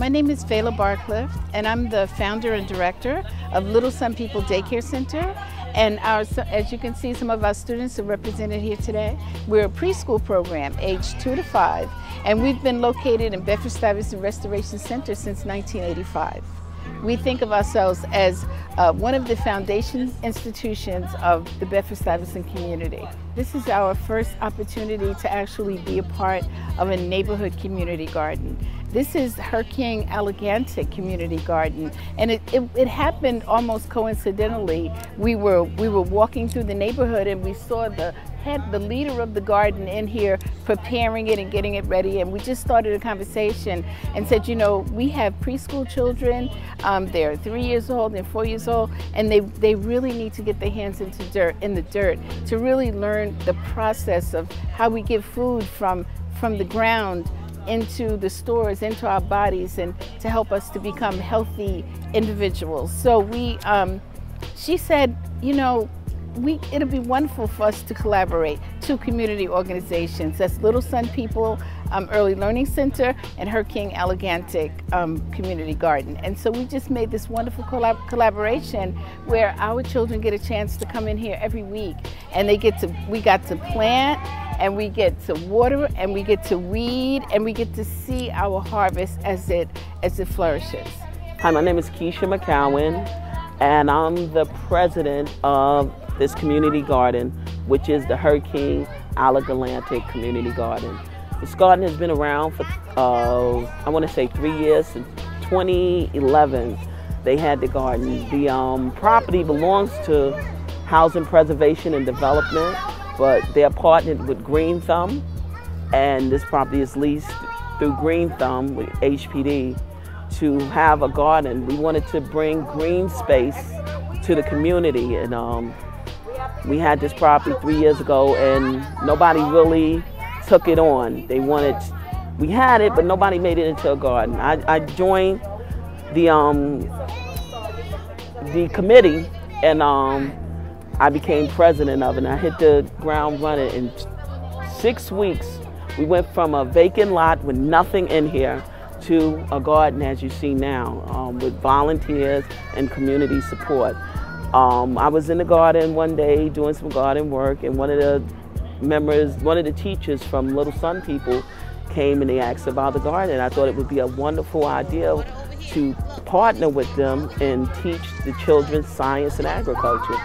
My name is Fela Barcliff, and I'm the founder and director of Little Sun People Daycare Center. And as you can see, some of our students are represented here today. We're a preschool program, age 2 to 5, and we've been located in Bedford-Stuyvesant Restoration Center since 1985. We think of ourselves as one of the foundation institutions of the Bedford-Stuyvesant community. This is our first opportunity to actually be a part of a neighborhood community garden. This is Herking Alagantic Community Garden, and it happened almost coincidentally. We were walking through the neighborhood and we saw the leader of the garden in here preparing it and getting it ready, and we just started a conversation and said, you know, we have preschool children, they're 3 years old and 4 years old, and they really need to get their hands in the dirt to really learn the process of how we get food from the ground into the stores, into our bodies, and to help us to become healthy individuals. So she said, you know, it'll be wonderful for us to collaborate, two community organizations. That's Little Sun People Early Learning Center and Herking Alagantic Community Garden. And so we just made this wonderful collaboration where our children get a chance to come in here every week, and we got to plant, and we get to water, and we get to weed, and we get to see our harvest as it flourishes. Hi, my name is Keisha McCowan, and I'm the president of this community garden, which is the Herking Alagantic Community Garden. This garden has been around for, I want to say 3 years. Since 2011, they had the garden. The property belongs to Housing Preservation and Development, but they're partnered with Green Thumb, and this property is leased through Green Thumb with HPD to have a garden. We wanted to bring green space to the community, and we had this property 3 years ago, and nobody really took it on. We had it, but nobody made it into a garden. I joined the committee, and I became president of it, and I hit the ground running. In 6 weeks, we went from a vacant lot with nothing in here to a garden as you see now, with volunteers and community support. I was in the garden one day doing some garden work, and one of the teachers from Little Sun People came and they asked about the garden. I thought it would be a wonderful idea to partner with them and teach the children science and agriculture.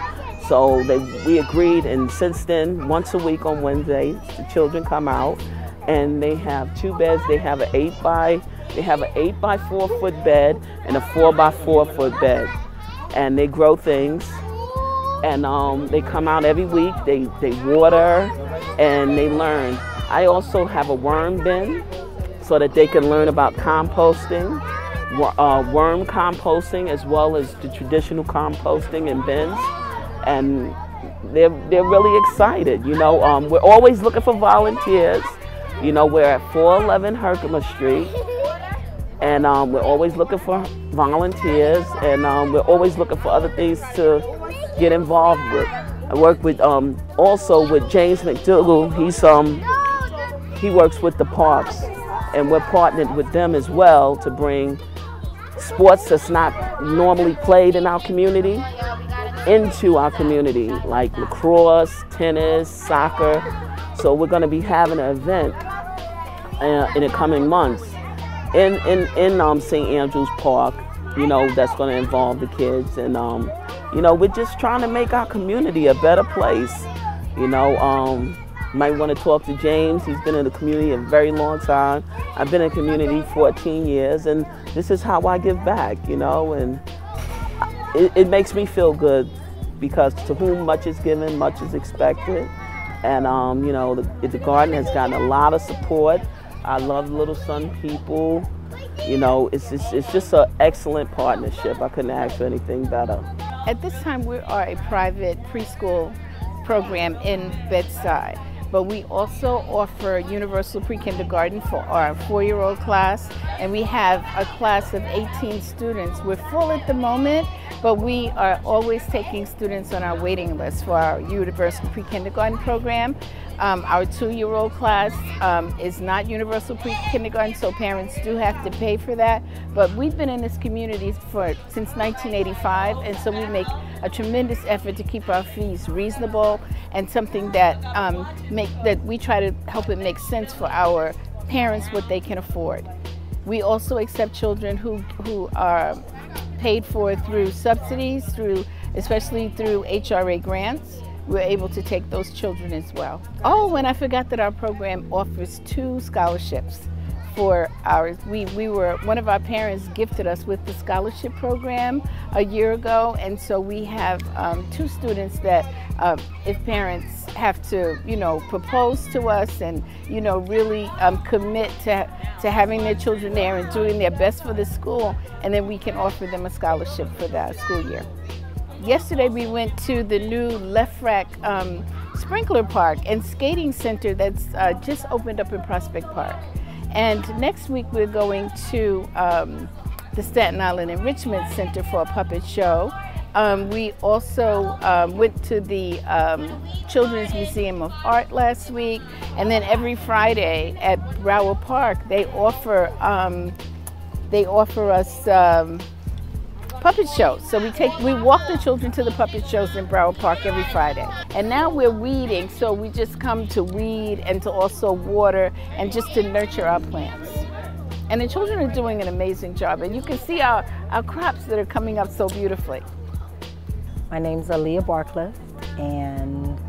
So we agreed, and since then, once a week on Wednesdays, the children come out, and they have 2 beds. They have an 8 by 4 foot bed and a 4 by 4 foot bed, and they grow things. And they come out every week. They water and they learn. I also have a worm bin so that they can learn about composting, worm composting, as well as the traditional composting in bins. And they're really excited. You know, we're always looking for volunteers. You know, we're at 411 Herkimer Street, and we're always looking for volunteers, and we're always looking for other things to get involved with. I work with also with James McDougall. He works with the parks, and we're partnered with them as well to bring sports that's not normally played in our community into our community, like lacrosse, tennis, soccer. So we're going to be having an event in the coming months in St. Andrews Park, you know, that's going to involve the kids. And you know, we're just trying to make our community a better place. You know, might want to talk to James. He's been in the community a very long time. I've been in the community 14 years, and this is how I give back, you know, and it makes me feel good, because to whom much is given, much is expected. And you know, the garden has gotten a lot of support. I love Little Sun People. You know, it's just an excellent partnership. I couldn't ask for anything better. At this time, we are a private preschool program in Bed-Stuy, but we also offer universal pre-kindergarten for our 4-year-old class, and we have a class of 18 students. We're full at the moment, but we are always taking students on our waiting list for our universal pre-kindergarten program. Our 2-year-old class is not universal pre-kindergarten, so parents do have to pay for that. But we've been in this community since 1985, and so we make a tremendous effort to keep our fees reasonable and something that that we try to help it make sense for our parents what they can afford. We also accept children who are paid for through subsidies, especially through HRA grants. We're able to take those children as well. Oh, and I forgot that our program offers 2 scholarships for ours. One of our parents gifted us with the scholarship program a year ago, and so we have 2 students that if parents have to, propose to us and, really commit to having their children there and doing their best for the school, and then we can offer them a scholarship for that school year. Yesterday we went to the new Left Rack Sprinkler Park and Skating Center that's just opened up in Prospect Park. And next week we're going to the Staten Island Enrichment Center for a puppet show. We also went to the Children's Museum of Art last week, and then every Friday at Brower Park they offer us puppet shows. So we walk the children to the puppet shows in Brower Park every Friday. And now we're weeding, so we just come to weed and to also water and just to nurture our plants. And the children are doing an amazing job, and you can see our crops that are coming up so beautifully. My name's Aaliyah Barcliffe, and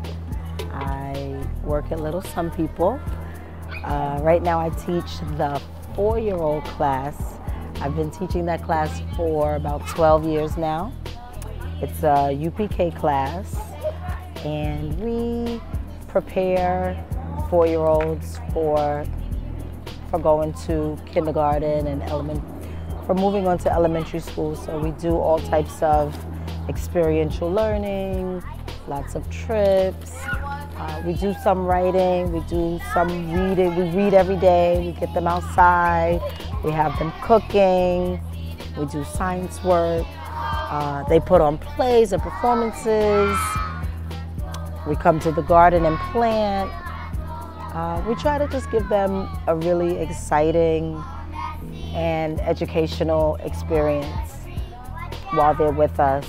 I work at Little Some People. Right now I teach the 4-year-old class. I've been teaching that class for about 12 years now. It's a UPK class, and we prepare 4-year-olds for going to kindergarten and for moving on to elementary school. So we do all types of experiential learning, lots of trips. We do some writing, we do some reading. We read every day, we get them outside, we have them cooking, we do science work. They put on plays and performances. We come to the garden and plant. We try to just give them a really exciting and educational experience while they're with us.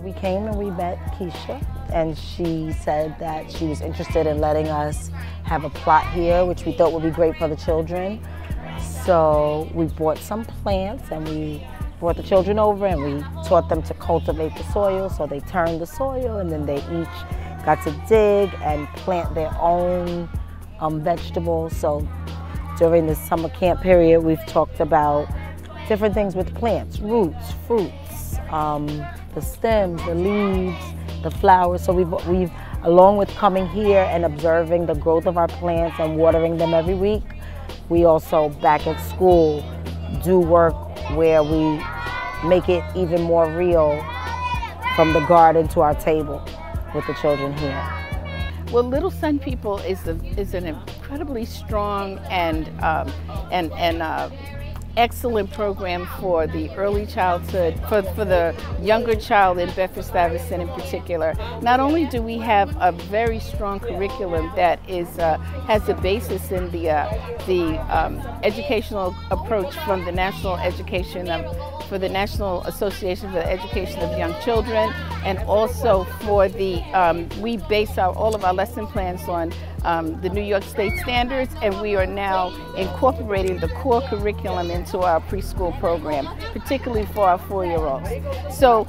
We came and we met Keisha, and she said that she was interested in letting us have a plot here, which we thought would be great for the children. So we bought some plants, and we brought the children over, and we taught them to cultivate the soil. So they turned the soil, and then they each got to dig and plant their own vegetables. So during the summer camp period, we've talked about different things with plants, roots, fruits, the stems, the leaves, the flowers. So we've, along with coming here and observing the growth of our plants and watering them every week, we also back at school do work where we make it even more real, from the garden to our table with the children here. Well, Little Sun People is an incredibly strong and excellent program for the early childhood, for the younger child in Bedford-Stuyvesant in particular. Not only do we have a very strong curriculum that has a basis in the educational approach from the National Association for the Education of Young Children, and also for we base all of our lesson plans on the New York State standards, and we are now incorporating the core curriculum into our preschool program, particularly for our 4-year-olds. So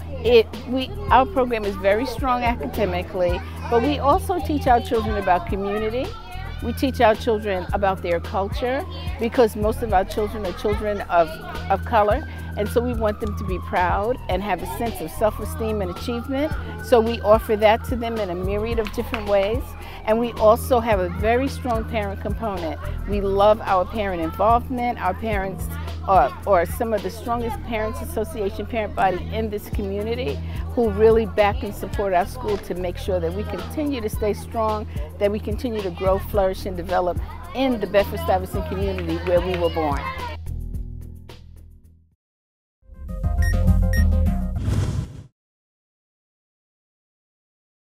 our program is very strong academically, but we also teach our children about community. We teach our children about their culture, because most of our children are children of color, and so we want them to be proud and have a sense of self-esteem and achievement. So we offer that to them in a myriad of different ways. And we also have a very strong parent component. We love our parent involvement. Our parents are some of the strongest parents association parent body in this community, who really back and support our school to make sure that we continue to stay strong, that we continue to grow, flourish, and develop in the Bedford-Stuyvesant community where we were born.